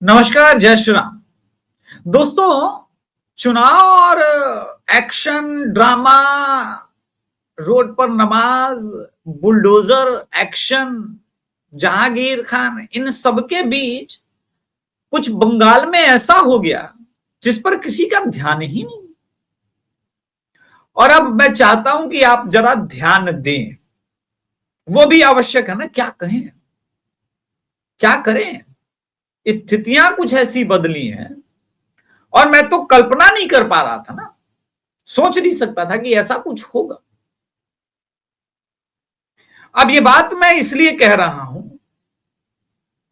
नमस्कार, जय श्री राम। दोस्तों, चुनाव और एक्शन ड्रामा, रोड पर नमाज, बुलडोजर एक्शन, जहांगीर खान, इन सबके बीच कुछ बंगाल में ऐसा हो गया जिस पर किसी का ध्यान ही नहीं। और अब मैं चाहता हूं कि आप जरा ध्यान दें, वो भी आवश्यक है ना। क्या कहें, क्या करें, स्थितियां कुछ ऐसी बदली हैं और मैं तो कल्पना नहीं कर पा रहा था ना, सोच नहीं सकता था कि ऐसा कुछ होगा। अब ये बात मैं इसलिए कह रहा हूं,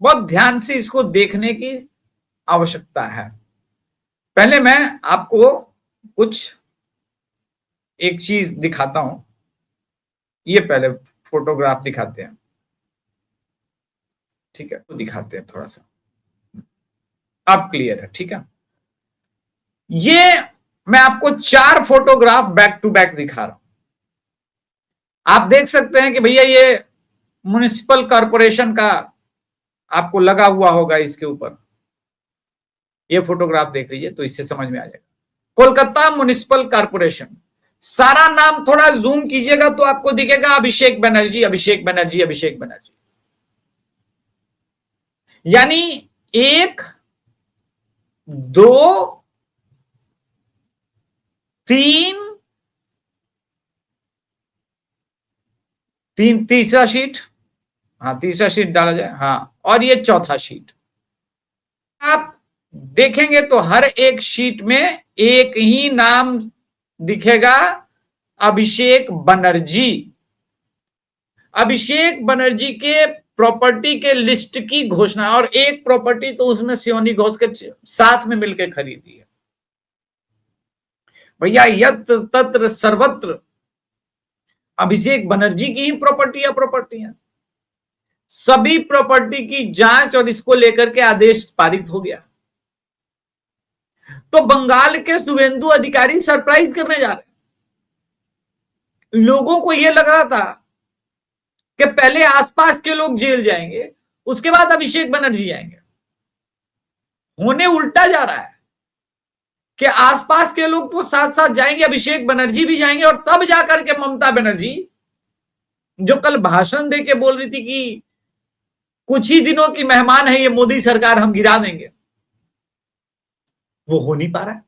बहुत ध्यान से इसको देखने की आवश्यकता है। पहले मैं आपको कुछ एक चीज दिखाता हूं। ये पहले फोटोग्राफ दिखाते हैं, ठीक है, तो दिखाते हैं थोड़ा सा, अब क्लियर है, ठीक है। ये मैं आपको 4 फोटोग्राफ बैक टू बैक दिखा रहा हूं। आप देख सकते हैं कि भैया ये म्युनिसिपल कॉरपोरेशन का आपको लगा हुआ होगा इसके ऊपर। ये फोटोग्राफ देख लीजिए तो इससे समझ में आ जाएगा। कोलकाता म्युनिसिपल कॉरपोरेशन, सारा नाम थोड़ा जूम कीजिएगा तो आपको दिखेगा अभिषेक बनर्जी, अभिषेक बनर्जी, अभिषेक बनर्जी। यानी 1, 2, 3, तीसरा शीट, हाँ तीसरा शीट डाला जाए, हाँ, और ये चौथा शीट। आप देखेंगे तो हर एक शीट में एक ही नाम दिखेगा, अभिषेक बनर्जी। अभिषेक बनर्जी के प्रॉपर्टी के लिस्ट की घोषणा, और एक प्रॉपर्टी तो उसमें सियोनी घोष के साथ में मिलकर खरीदी है। भैया यत्र तत्र सर्वत्र अभिषेक बनर्जी की ही प्रॉपर्टियां, सभी प्रॉपर्टी की जांच और इसको लेकर के आदेश पारित हो गया। तो बंगाल के शुभेंदु अधिकारी सरप्राइज करने जा रहे हैं। लोगों को यह लग रहा था कि पहले आसपास के लोग जेल जाएंगे, उसके बाद अभिषेक बनर्जी जाएंगे। होने उल्टा जा रहा है कि आसपास के लोग तो साथ साथ जाएंगे, अभिषेक बनर्जी भी जाएंगे, और तब जाकर के ममता बनर्जी, जो कल भाषण देके बोल रही थी कि कुछ ही दिनों की मेहमान है ये मोदी सरकार, हम गिरा देंगे, वो हो नहीं पा रहा है।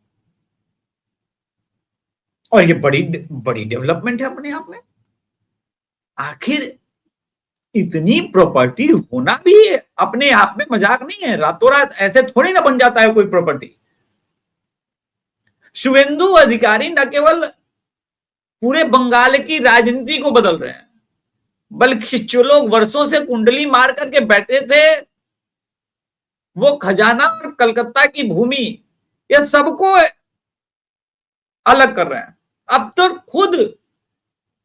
और ये बड़ी बड़ी डेवलपमेंट है अपने आप में। आखिर इतनी प्रॉपर्टी होना भी अपने आप में मजाक नहीं है। रातों रात ऐसे थोड़ी ना बन जाता है कोई प्रॉपर्टी। शुभेंदु अधिकारी न केवल पूरे बंगाल की राजनीति को बदल रहे हैं, बल्कि जो लोग वर्षों से कुंडली मार करके बैठे थे, वो खजाना और कलकत्ता की भूमि, ये सबको अलग कर रहे हैं। अब तो खुद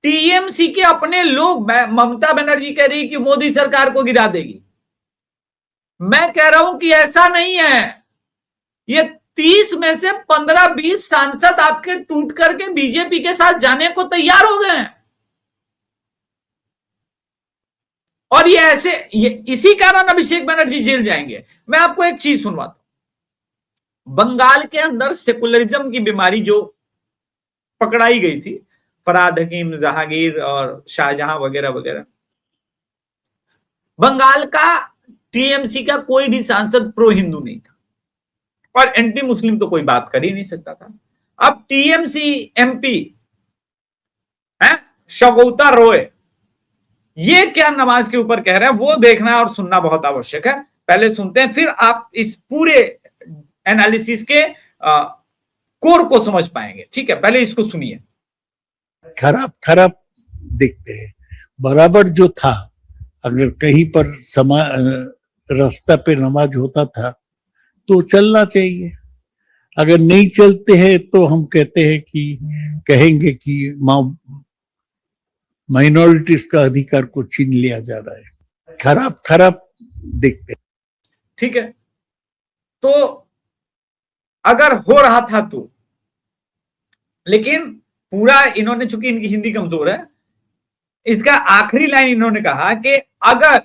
टीएमसी के अपने लोग, ममता बनर्जी कह रही कि मोदी सरकार को गिरा देगी। मैं कह रहा हूं कि ऐसा नहीं है। ये 30 में से 15-20 सांसद आपके टूट करके बीजेपी के साथ जाने को तैयार हो गए हैं। और ये इसी कारण अभिषेक बनर्जी जेल जाएंगे। मैं आपको एक चीज सुनवाता हूं। बंगाल के अंदर सेकुलरिज्म की बीमारी जो पकड़ाई गई थी, फराद हकीम, जहांगीर और शाहजहां वगैरह वगैरह, बंगाल का टीएमसी का कोई भी सांसद प्रो हिंदू नहीं था, और एंटी मुस्लिम तो कोई बात कर ही नहीं सकता था। अब टीएमसी एमपी है शगुफ्ता रॉय, ये क्या नमाज के ऊपर कह रहे हैं, वो देखना और सुनना बहुत आवश्यक है। पहले सुनते हैं, फिर आप इस पूरे एनालिसिस के कोर को समझ पाएंगे। ठीक है, पहले इसको सुनिए। खराब खराब दिखते हैं। बराबर जो था, अगर कहीं पर रास्ता पे नमाज होता था तो चलना चाहिए। अगर नहीं चलते हैं तो हम कहते हैं कि कहेंगे कि माइनॉरिटीज का अधिकार को छीन लिया जा रहा है। खराब खराब दिखते हैं। ठीक है, तो अगर हो रहा था तो, लेकिन पूरा इन्होंने, चूंकि इनकी हिंदी कमजोर है, इसका आखिरी लाइन इन्होंने कहा कि अगर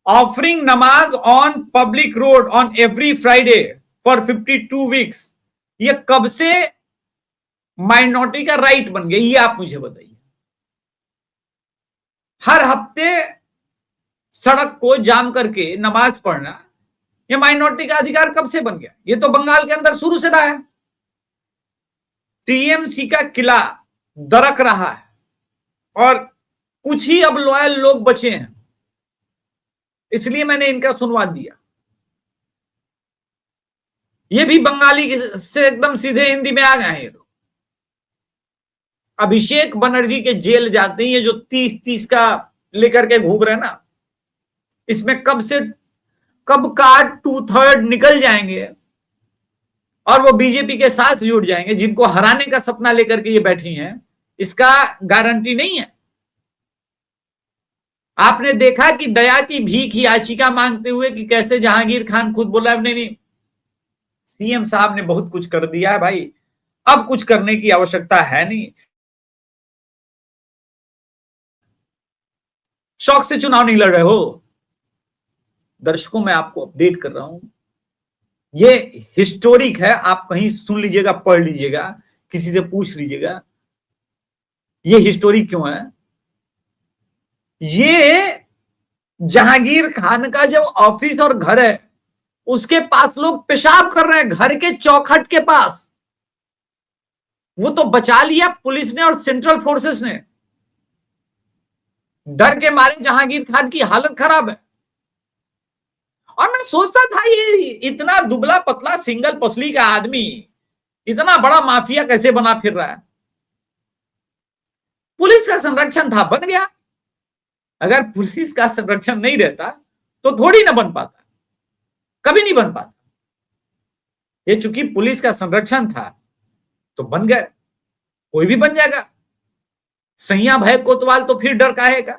ऑफरिंग नमाज on public road on every Friday for 52 weeks, ये कब से माइनॉरिटी का राइट बन गया, ये आप मुझे बताइए। हर हफ्ते सड़क को जाम करके नमाज पढ़ना ये माइनॉरिटी का अधिकार कब से बन गया? ये तो बंगाल के अंदर शुरू से रहा है। टीएमसी का किला दरक रहा है और कुछ ही अब लॉयल लोग बचे हैं, इसलिए मैंने इनका सुनवाद दिया। ये भी बंगाली से एकदम सीधे हिंदी में आ गए हैं ये लोग। अभिषेक बनर्जी के जेल जाते ही ये जो 30-30 का लेकर के घूम रहे हैं ना, इसमें कब का 2/3 निकल जाएंगे और वो बीजेपी के साथ जुड़ जाएंगे, जिनको हराने का सपना लेकर के ये बैठी हैं, इसका गारंटी नहीं है। आपने देखा कि दया की भीख याचिका मांगते हुए कि कैसे जहांगीर खान खुद बोला नहीं, सीएम साहब ने बहुत कुछ कर दिया है भाई, अब कुछ करने की आवश्यकता है नहीं। शौक से चुनाव नहीं लड़ रहे हो। दर्शकों, मैं आपको अपडेट कर रहा हूं, ये हिस्टोरिक है, आप कहीं सुन लीजिएगा, पढ़ लीजिएगा, किसी से पूछ लीजिएगा ये हिस्टोरिक क्यों है। ये जहांगीर खान का जो ऑफिस और घर है उसके पास लोग पेशाब कर रहे हैं, घर के चौखट के पास। वो तो बचा लिया पुलिस ने और सेंट्रल फोर्सेस ने, डर के मारे जहांगीर खान की हालत खराब है। और मैं सोचता था ये इतना दुबला पतला सिंगल पसली का आदमी इतना बड़ा माफिया कैसे बना फिर रहा है। पुलिस का संरक्षण था, बन गया। अगर पुलिस का संरक्षण नहीं रहता तो थोड़ी ना बन पाता, कभी नहीं बन पाता। ये चूंकि पुलिस का संरक्षण था तो बन गए, कोई भी बन जाएगा। सैया भय कोतवाल तो फिर डर काहे का।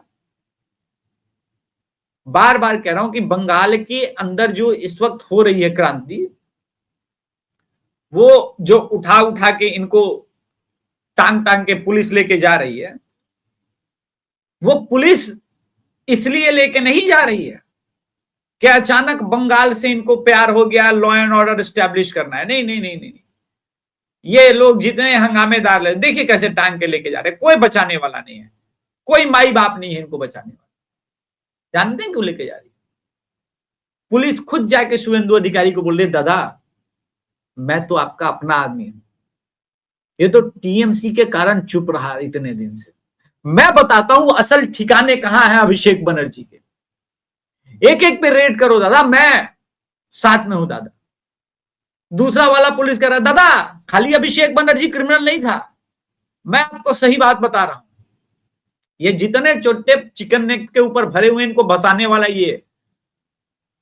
बार बार कह रहा हूं कि बंगाल के अंदर जो इस वक्त हो रही है क्रांति, वो जो उठा उठा के इनको टांग टांग के पुलिस लेके जा रही है, वो पुलिस इसलिए लेके नहीं जा रही है कि अचानक बंगाल से इनको प्यार हो गया, लॉ एंड ऑर्डर स्टैब्लिश करना है। नहीं नहीं नहीं नहीं, ये लोग जितने हंगामेदार ले, देखिए कैसे टांग के लेके जा रहे, कोई बचाने वाला नहीं है, कोई माई बाप नहीं है इनको बचाने वाला। जानते हैं क्यों लेके जा रही? पुलिस खुद जाके शुभेंदु अधिकारी को बोल रही, दादा मैं तो आपका अपना आदमी हूं, ये तो टीएमसी के कारण चुप रहा इतने दिन से। मैं बताता हूं असल ठिकाने कहां है अभिषेक बनर्जी के, एक एक पे रेड करो दादा, मैं साथ में हूं दादा। दूसरा वाला पुलिस कह रहा है, दादा खाली अभिषेक बनर्जी क्रिमिनल नहीं था, मैं आपको सही बात बता रहा हूं, ये जितने छोटे चिकन नेक के ऊपर भरे हुए इनको बसाने वाला ये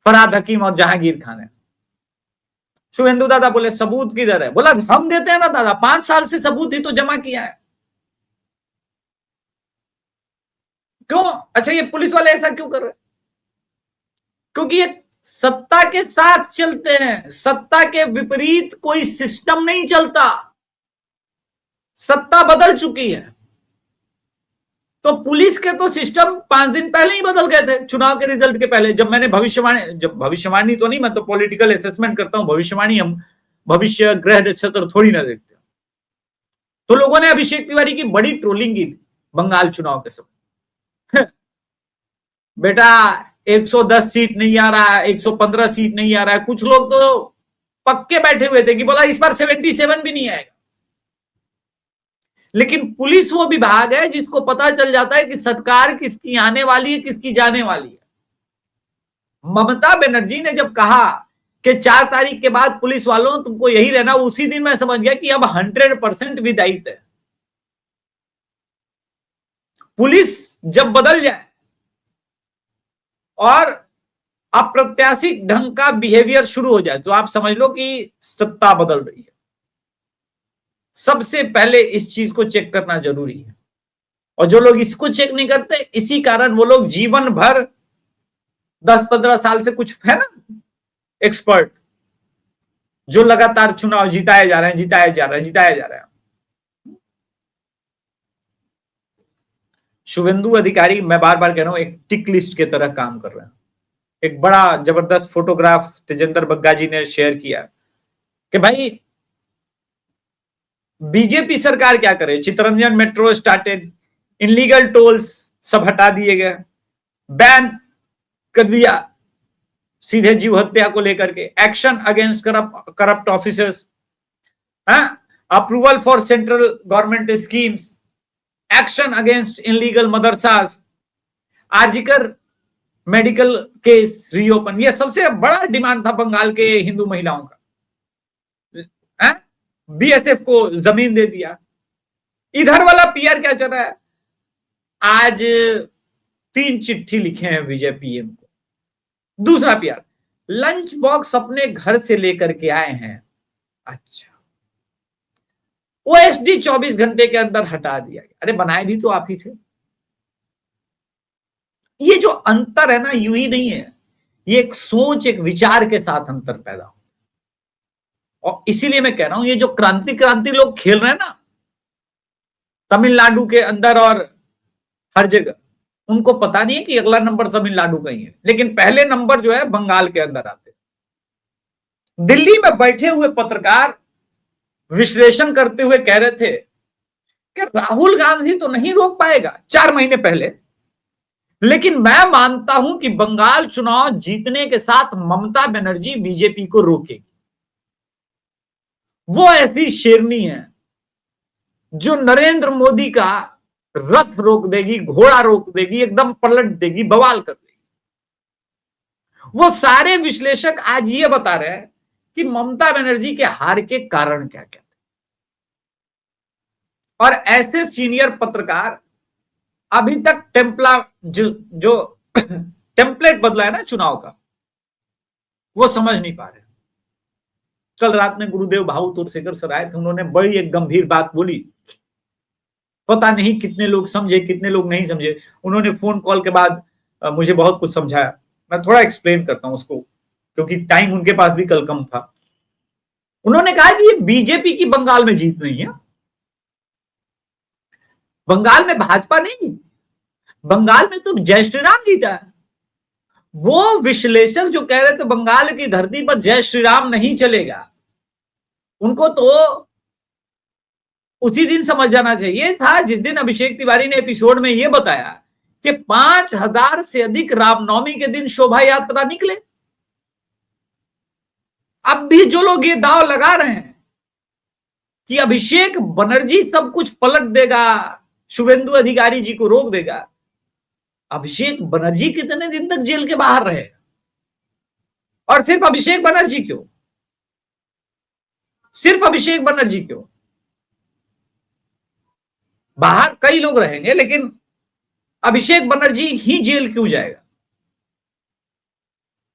फरहाद हकीम और जहांगीर खान है। शुभेंदु दादा बोले सबूत किधर है? बोला हम देते हैं ना दादा, 5 साल से सबूत ही तो जमा किया है। क्यों? अच्छा ये पुलिस वाले ऐसा क्यों कर रहे? क्योंकि ये सत्ता के साथ चलते हैं, सत्ता के विपरीत कोई सिस्टम नहीं चलता। सत्ता बदल चुकी है तो पुलिस के तो सिस्टम 5 दिन पहले ही बदल गए थे, चुनाव के रिजल्ट के पहले। जब मैंने भविष्यवाणी तो नहीं, मैं तो पॉलिटिकल असेसमेंट करता हूं, भविष्यवाणी हम भविष्य ग्रह नक्षत्र थोड़ी ना देखते। तो लोगों ने अभिषेक तिवारी की बड़ी ट्रोलिंग की थी बंगाल चुनाव के समय। बेटा 110 सीट नहीं आ रहा है, 115 सीट नहीं आ रहा है। कुछ लोग तो पक्के बैठे हुए थे कि बोला इस बार 77 भी नहीं आएगा। लेकिन पुलिस वो विभाग है जिसको पता चल जाता है कि सरकार किसकी आने वाली है, किसकी जाने वाली है। ममता बनर्जी ने जब कहा कि 4 तारीख के बाद पुलिस वालों तुमको यही रहना, उसी दिन मैं समझ गया कि अब 100% विदायित है। पुलिस जब बदल जाए और अप्रत्याशित ढंग का बिहेवियर शुरू हो जाए तो आप समझ लो कि सत्ता बदल रही है। सबसे पहले इस चीज को चेक करना जरूरी है, और जो लोग इसको चेक नहीं करते, इसी कारण वो लोग जीवन भर 10-15 साल से कुछ है ना एक्सपर्ट, जो लगातार चुनाव जिताए जा रहे हैं, जिताए जा रहे हैं, जिताए जा रहे हैं। शुभेंदु अधिकारी, मैं बार बार कह रहा हूं, एक टिक लिस्ट की तरह काम कर रहे हैं। एक बड़ा जबरदस्त फोटोग्राफ तेजेंद्र बग्गा जी ने शेयर किया कि भाई बीजेपी सरकार क्या करे। Chittaranjan metro started, illegal tolls सब हटा दिए गए, बैन कर दिया सीधे जीव हत्या को लेकर के, action against corrupt officers, approval for central government schemes, action against illegal मदरसास, RG Kar medical case reopen. ये सबसे बड़ा डिमांड था बंगाल के हिंदू महिलाओं का। बीएसएफ को जमीन दे दिया। इधर वाला पीआर क्या चल रहा है, आज 3 चिट्ठी लिखे हैं विजय पीएम को। दूसरा पीआर, लंच बॉक्स अपने घर से लेकर के आए हैं। अच्छा, ओएसडी 24 घंटे के अंदर हटा दिया गया। अरे बनाए भी तो आप ही थे। ये जो अंतर है ना, यूं ही नहीं है, ये एक सोच, एक विचार के साथ अंतर पैदा हो। और इसीलिए मैं कह रहा हूं, ये जो क्रांति लोग खेल रहे हैं ना तमिलनाडु के अंदर और हर जगह, उनको पता नहीं है कि अगला नंबर तमिलनाडु का ही है, लेकिन पहले नंबर जो है बंगाल के अंदर आते। दिल्ली में बैठे हुए पत्रकार विश्लेषण करते हुए कह रहे थे कि राहुल गांधी तो नहीं रोक पाएगा 4 महीने पहले, लेकिन मैं मानता हूं कि बंगाल चुनाव जीतने के साथ ममता बनर्जी बीजेपी को रोकेगी। वो ऐसी शेरनी है जो नरेंद्र मोदी का रथ रोक देगी, घोड़ा रोक देगी, एकदम पलट देगी, बवाल कर देगी। वो सारे विश्लेषक आज ये बता रहे हैं कि ममता बनर्जी के हार के कारण क्या क्या थे। और ऐसे सीनियर पत्रकार अभी तक जो टेम्पलेट बदला है ना चुनाव का, वो समझ नहीं पा रहे। कल रात में गुरुदेव भाऊ तोरसेकर सर आए थे, उन्होंने बड़ी एक गंभीर बात बोली। पता नहीं कितने लोग समझे, कितने लोग नहीं समझे। उन्होंने फोन कॉल के बाद मुझे बहुत कुछ समझाया। मैं थोड़ा एक्सप्लेन करता हूं उसको, क्योंकि टाइम उनके पास भी कल कम था। उन्होंने कहा कि ये बीजेपी की बंगाल में जीत नहीं है, बंगाल में भाजपा नहीं जीती, बंगाल में तो जय श्री राम जीता है। वो विश्लेषक जो कह रहे थे बंगाल की धरती पर जय श्री राम नहीं चलेगा, उनको तो उसी दिन समझ जाना चाहिए था जिस दिन अभिषेक तिवारी ने एपिसोड में यह बताया कि 5000 से अधिक रामनवमी के दिन शोभा यात्रा निकले। अब भी जो लोग ये दाव लगा रहे हैं कि अभिषेक बनर्जी सब कुछ पलट देगा, शुभेंदु अधिकारी जी को रोक देगा, अभिषेक बनर्जी कितने दिन तक जेल के बाहर रहे? और सिर्फ अभिषेक बनर्जी क्यों, सिर्फ अभिषेक बनर्जी क्यों? बाहर कई लोग रहेंगे, लेकिन अभिषेक बनर्जी ही जेल क्यों जाएगा?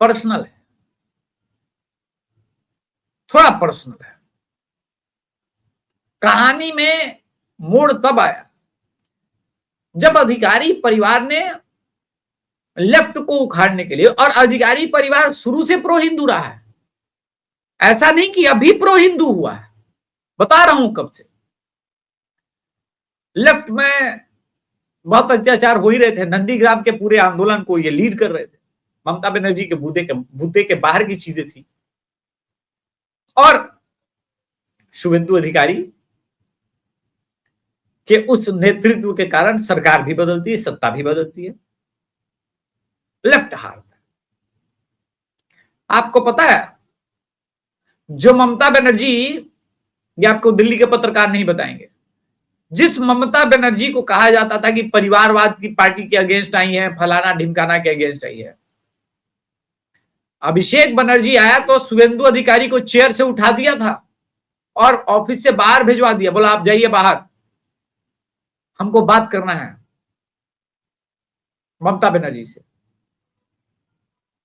पर्सनल है, थोड़ा पर्सनल है। कहानी में मोड़ तब आया जब अधिकारी परिवार ने लेफ्ट को उखाड़ने के लिए, और अधिकारी परिवार शुरू से प्रो हिंदू रहा है, ऐसा नहीं कि अभी प्रो हिंदू हुआ है, बता रहा हूं कब से। लेफ्ट में बहुत अत्याचार हो ही रहे थे, नंदीग्राम के पूरे आंदोलन को ये लीड कर रहे थे, ममता बनर्जी के बूते के बाहर की चीजें थी। और शुभेंदु अधिकारी के उस नेतृत्व के कारण सरकार भी बदलती है, सत्ता भी बदलती है, लेफ्ट हारता है। आपको पता है, जो ममता बनर्जी, ये आपको दिल्ली के पत्रकार नहीं बताएंगे, जिस ममता बनर्जी को कहा जाता था कि परिवारवाद की पार्टी के अगेंस्ट आई है, फलाना ढिमकाना के अगेंस्ट आई है, अभिषेक बनर्जी आया तो शुभेंदु अधिकारी को चेयर से उठा दिया था और ऑफिस से बाहर भिजवा दिया, बोला आप जाइए बाहर, हमको बात करना है ममता बनर्जी से।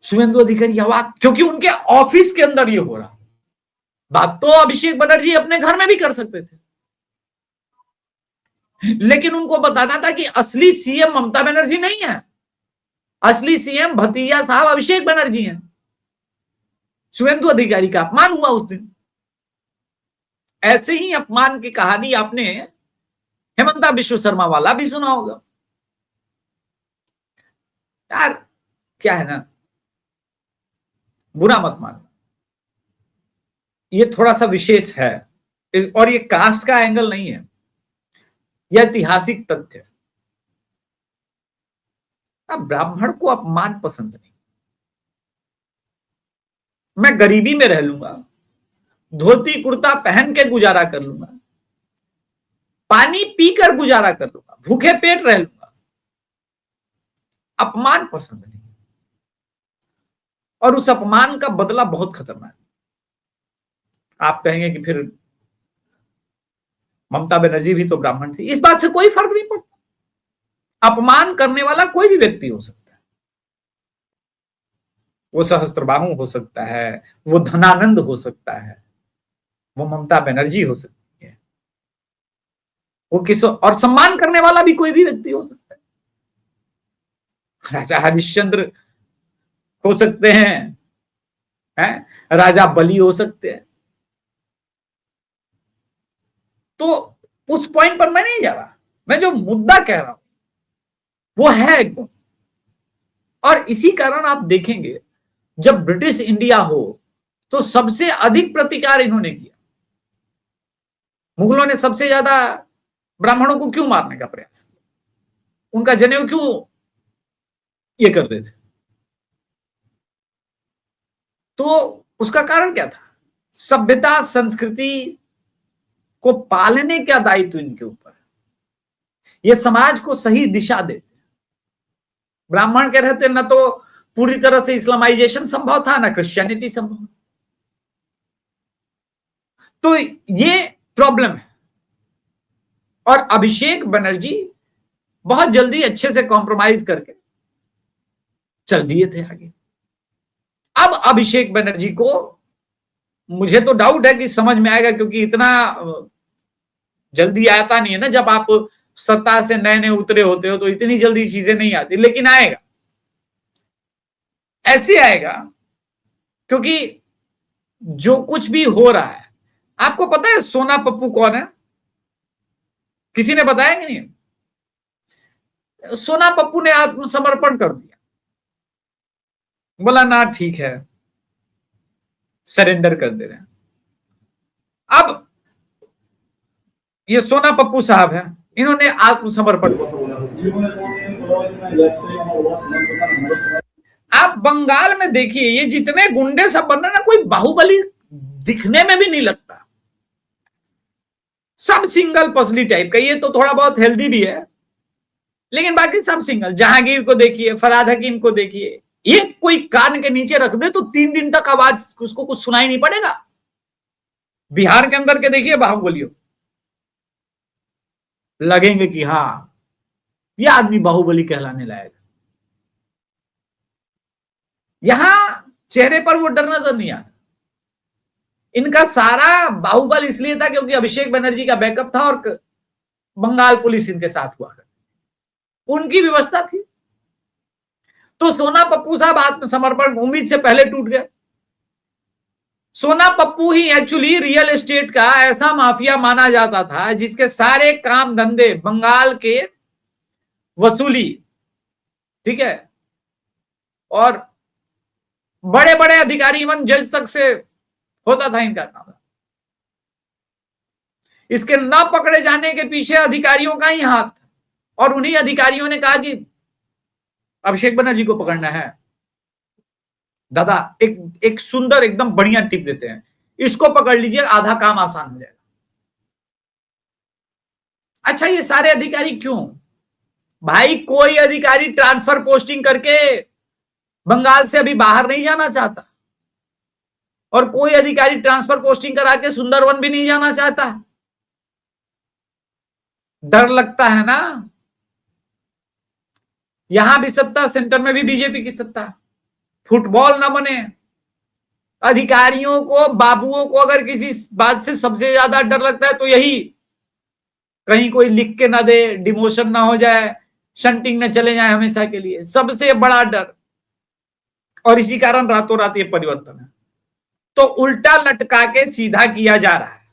शुभेंदु अधिकारी अवाक, क्योंकि उनके ऑफिस के अंदर ये हो रहा। बात तो अभिषेक बनर्जी अपने घर में भी कर सकते थे, लेकिन उनको बताना था कि असली सीएम ममता बनर्जी नहीं है, असली सीएम भतीजा साहब अभिषेक बनर्जी हैं। शुभेंदु अधिकारी का अपमान हुआ उस दिन। ऐसे ही अपमान की कहानी आपने हेमंता विश्व शर्मा वाला भी सुना होगा। यार क्या है ना, बुरा मत मानना, ये थोड़ा सा विशेष है और ये कास्ट का एंगल नहीं है, यह ऐतिहासिक तथ्य है। अब ब्राह्मण को अपमान पसंद नहीं, मैं गरीबी में रह लूंगा, धोती कुर्ता पहन के गुजारा कर लूंगा, पानी पीकर गुजारा कर लूंगा, भूखे पेट रह लूंगा, अपमान पसंद नहीं। और उस अपमान का बदला बहुत खतरनाक है। आप कहेंगे कि फिर ममता बनर्जी भी तो ब्राह्मण थी, इस बात से कोई फर्क नहीं पड़ता। अपमान करने वाला कोई भी व्यक्ति हो सकता है, वो सहस्त्रबाहु हो सकता है, वो धनानंद हो सकता है, वो ममता बनर्जी हो सकती है, वो किस और सम्मान करने वाला भी कोई भी व्यक्ति हो सकता है। राजा हरिश्चंद्र हो सकते हैं, राजा बलि हो सकते हैं। तो उस पॉइंट पर मैं नहीं जा रहा, मैं जो मुद्दा कह रहा हूं वो है गुण। और इसी कारण आप देखेंगे जब ब्रिटिश इंडिया हो तो सबसे अधिक प्रतिकार इन्होंने किया। मुगलों ने सबसे ज्यादा ब्राह्मणों को क्यों मारने का प्रयास किया, उनका जनेऊ क्यों ये करते थे? तो उसका कारण क्या था? सभ्यता संस्कृति को पालने का दायित्व इनके ऊपर है, ये समाज को सही दिशा देते। ब्राह्मण के रहते न तो पूरी तरह से इस्लामाइजेशन संभव था, ना क्रिश्चियनिटी संभव। तो ये प्रॉब्लम है। और अभिषेक बनर्जी बहुत जल्दी अच्छे से कॉम्प्रोमाइज करके चल दिए थे आगे। अब अभिषेक बनर्जी को मुझे तो डाउट है कि समझ में आएगा, क्योंकि इतना जल्दी आता नहीं है ना। जब आप सत्ता से नए नए उतरे होते हो तो इतनी जल्दी चीजें नहीं आती, लेकिन आएगा, ऐसे आएगा। क्योंकि जो कुछ भी हो रहा है, आपको पता है सोना पप्पू कौन है? किसी ने बताया कि नहीं? सोना पप्पू ने आत्मसमर्पण कर दिया, बोला ना ठीक है, सरेंडर कर दे रहे हैं। अब ये सोना पप्पू साहब है, इन्होंने आत्मसमर्पण। आप बंगाल में देखिए, ये जितने गुंडे सब बन रहे ना, कोई बाहुबली दिखने में भी नहीं लगता, सब सिंगल पसली टाइप का। ये तो थोड़ा बहुत हेल्दी भी है, लेकिन बाकी सब सिंगल। जहांगीर को देखिए, फरहाद हकीम को देखिए, ये कोई कान के नीचे रख दे तो 3 दिन तक आवाज उसको कुछ सुनाई नहीं पड़ेगा। बिहार के अंदर के देखिए बाहुबलियों, लगेंगे कि हाँ ये आदमी बाहुबली कहलाने लायक। यहां चेहरे पर वो डर नजर नहीं आता। इनका सारा बाहुबल इसलिए था क्योंकि अभिषेक बनर्जी का बैकअप था और बंगाल पुलिस इनके साथ हुआ करती, उनकी व्यवस्था थी। तो सोना पप्पू साहब आत्मसमर्पण उम्मीद से पहले टूट गए। सोना पप्पू ही एक्चुअली रियल एस्टेट का ऐसा माफिया माना जाता था जिसके सारे काम धंधे बंगाल के वसूली, ठीक है, और बड़े बड़े अधिकारी इवन जज तक से होता था इनका काम। इसके न पकड़े जाने के पीछे अधिकारियों का ही हाथ था, और उन्हीं अधिकारियों ने कहा कि अभिषेक बनर्जी को पकड़ना है। दादा एक सुंदर एकदम बढ़िया टिप देते हैं, इसको पकड़ लीजिए, आधा काम आसान हो जाएगा। अच्छा, ये सारे अधिकारी क्यों? भाई कोई अधिकारी ट्रांसफर पोस्टिंग करके बंगाल से अभी बाहर नहीं जाना चाहता, और कोई अधिकारी ट्रांसफर पोस्टिंग करा के सुंदरवन भी नहीं जाना चाहता। डर लगता है ना। यहां भी सत्ता, सेंटर में भी बीजेपी की सत्ता। फुटबॉल ना बने। अधिकारियों को, बाबुओं को अगर किसी बात से सबसे ज्यादा डर लगता है तो यही, कहीं कोई लिख के ना दे, डिमोशन ना हो जाए, शंटिंग न चले जाए हमेशा के लिए, सबसे बड़ा डर। और इसी कारण रातों रात ये परिवर्तन है। तो उल्टा लटका के सीधा किया जा रहा है।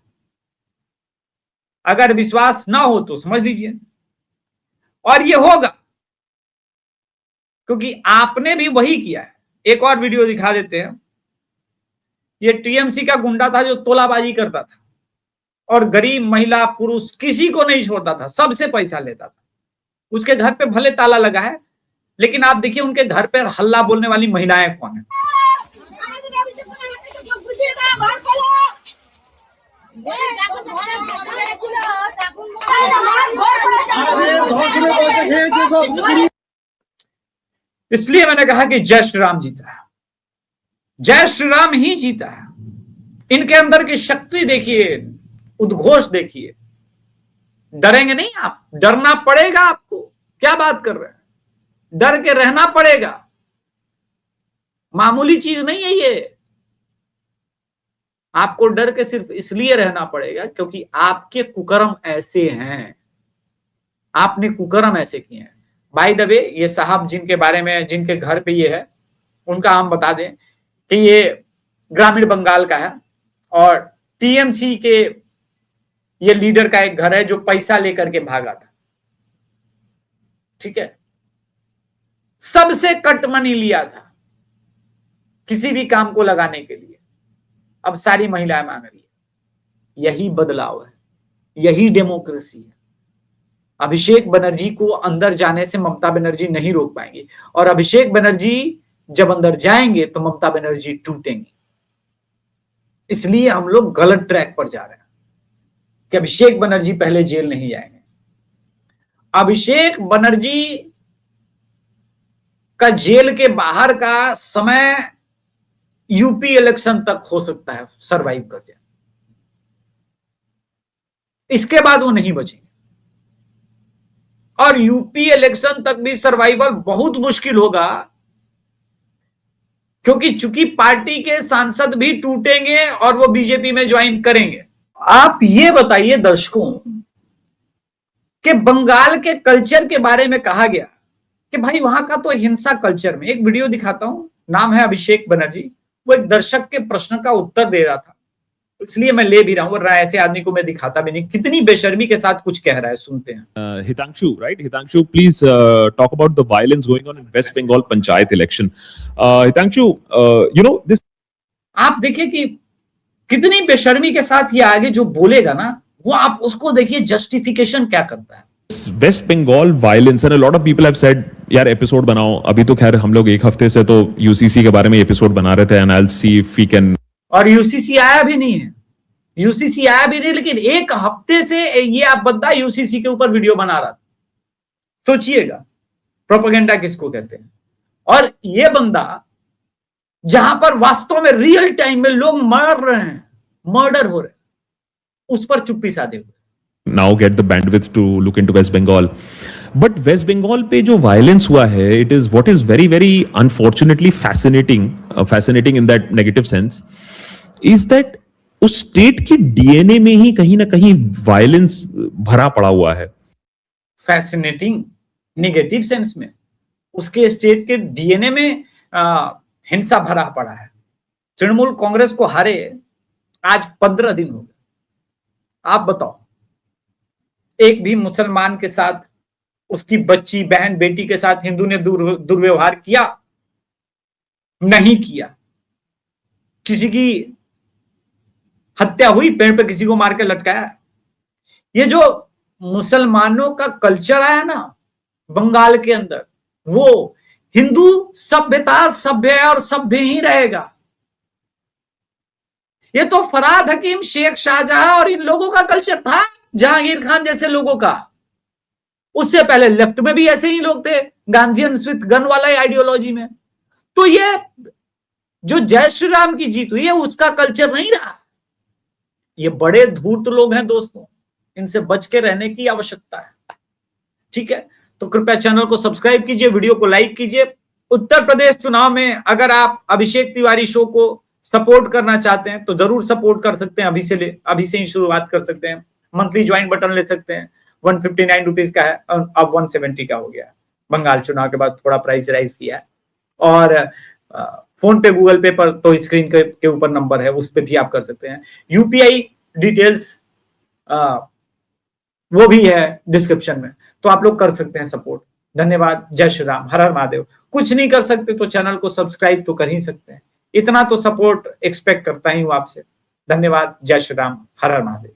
अगर विश्वास ना हो तो समझ लीजिए, और ये होगा क्योंकि आपने भी वही किया है। एक और वीडियो दिखा देते हैं। ये टीएमसी का गुंडा था जो तोलाबाजी करता था और गरीब महिला पुरुष किसी को नहीं छोड़ता था, सबसे पैसा लेता था। उसके घर पे भले ताला लगा है, लेकिन आप देखिए उनके घर पे हल्ला बोलने वाली महिलाएं कौन है। इसलिए मैंने कहा कि जय श्री राम जीता है, जय श्री राम ही जीता है। इनके अंदर की शक्ति देखिए, उद्घोष देखिए। डरेंगे नहीं आप, डरना पड़ेगा आपको। क्या बात कर रहे हैं, डर के रहना पड़ेगा, मामूली चीज नहीं है ये। आपको डर के सिर्फ इसलिए रहना पड़ेगा क्योंकि आपके कुकर्म ऐसे हैं, आपने कुकर्म ऐसे किए हैं। बाय द वे, ये साहब जिनके बारे में, जिनके घर पे ये है, उनका हम बता दें कि ये ग्रामीण बंगाल का है और टीएमसी के ये लीडर का एक घर है जो पैसा लेकर के भागा था। ठीक है, सबसे कट मनी लिया था किसी भी काम को लगाने के लिए। अब सारी महिलाएं मांग रही है। यही बदलाव है, यही डेमोक्रेसी है। अभिषेक बनर्जी को अंदर जाने से ममता बनर्जी नहीं रोक पाएंगी, और अभिषेक बनर्जी जब अंदर जाएंगे तो ममता बनर्जी टूटेंगी। इसलिए हम लोग गलत ट्रैक पर जा रहे हैं कि अभिषेक बनर्जी पहले जेल नहीं जाएंगे। अभिषेक बनर्जी का जेल के बाहर का समय यूपी इलेक्शन तक हो सकता है सरवाइव कर जाए, इसके बाद वो नहीं बचेंगे। और यूपी इलेक्शन तक भी सर्वाइवल बहुत मुश्किल होगा, क्योंकि चूंकि पार्टी के सांसद भी टूटेंगे और वो बीजेपी में ज्वाइन करेंगे। आप ये बताइए दर्शकों कि बंगाल के कल्चर के बारे में कहा गया कि भाई वहां का तो हिंसा कल्चर में, एक वीडियो दिखाता हूं, नाम है अभिषेक बनर्जी। वो एक दर्शक के प्रश्न का उत्तर दे रहा था, इसलिए मैं ले भी रहा हूं, वरना ऐसे आदमी को मैं दिखाता भी नहीं। कितनी बेशर्मी के साथ कुछ कह रहा है, सुनते हैं। Hitangshu, right? Hitangshu, please talk about the violence going on in West Bengal Panchayat election. Hitangshu, you know this. आप देखिए कि कितनी बेशर्मी के साथ ये आगे जो बोलेगा ना, वो आप उसको देखिए जस्टिफिकेशन क्या करता है। West Bengal violence and a lot of people have said यार एपिसोड बनाओ। अभी तो खैर हम लोग एक हफ्ते से तो यूसीसी के बारे में एपिसोड बना रहे थे, and I'll see if we can. और यूसीसी आया भी नहीं है, यूसीसी आया भी नहीं, लेकिन एक हफ्ते से ये आप बंदा यूसीसी के ऊपर वीडियो बना रहा था। सोचिएगा प्रोपेगेंडा किसको कहते हैं। और ये बंदा जहां पर वास्तव में रियल टाइम में लोग मर रहे हैं, मर्डर हो रहे हैं, उस पर चुप्पी साधे हुए। Now get the bandwidth to look into West Bengal. But West Bengal पे जो violence हुआ है, it is what is very very unfortunately fascinating, fascinating in that negative sense, is that उस स्टेट की डीएनए में ही कहीं ना कहीं वायलेंस भरा पड़ा हुआ है। फैसिनेटिंग नेगेटिव सेंस में उसके स्टेट के डीएनए में हिंसा भरा पड़ा है। तृणमूल कांग्रेस को हारे आज 15 दिन हो गए। आप बताओ, एक भी मुसलमान के साथ, उसकी बच्ची बहन बेटी के साथ हिंदू ने दुर्व्यवहार किया? नहीं किया। किसी की हत्या हुई, पेड़ पे किसी को मार के लटकाया? ये जो मुसलमानों का कल्चर आया ना बंगाल के अंदर, वो हिंदू सभ्यता सभ्य है और सभ्य ही रहेगा। ये तो फराद हकीम, शेख शाहजहां और इन लोगों का कल्चर था, जहांगीर खान जैसे लोगों का। उससे पहले लेफ्ट में भी ऐसे ही लोग थे, गांधीयन स्विथ गन वाला आइडियोलॉजी में। तो ये जो जय श्री राम की जीत हुई है उसका कल्चर नहीं रहा। ये बड़े धूर्त लोग हैं दोस्तों, इनसे बच के रहने की आवश्यकता है। ठीक है, तो कृपया चैनल को सब्सक्राइब कीजिए, वीडियो को लाइक कीजिए। उत्तर प्रदेश चुनाव में अगर आप अभिषेक तिवारी शो को सपोर्ट करना चाहते हैं तो जरूर सपोर्ट कर सकते हैं। अभी से ही शुरुआत कर सकते हैं। मंथली ज्वाइन बटन ले सकते हैं। 159 रुपीज का है, अब 170 का हो गया। बंगाल चुनाव के बाद थोड़ा प्राइस राइज किया है। और फोन पे, गूगल पे पर तो स्क्रीन के ऊपर नंबर है, उस पे भी आप कर सकते हैं। यूपीआई डिटेल्स वो भी है डिस्क्रिप्शन में, तो आप लोग कर सकते हैं सपोर्ट। धन्यवाद। जय श्री राम, हर हर महादेव। कुछ नहीं कर सकते तो चैनल को सब्सक्राइब तो कर ही सकते हैं। इतना तो सपोर्ट एक्सपेक्ट करता ही हूं आपसे। धन्यवाद। जय श्री राम। हर हर महादेव।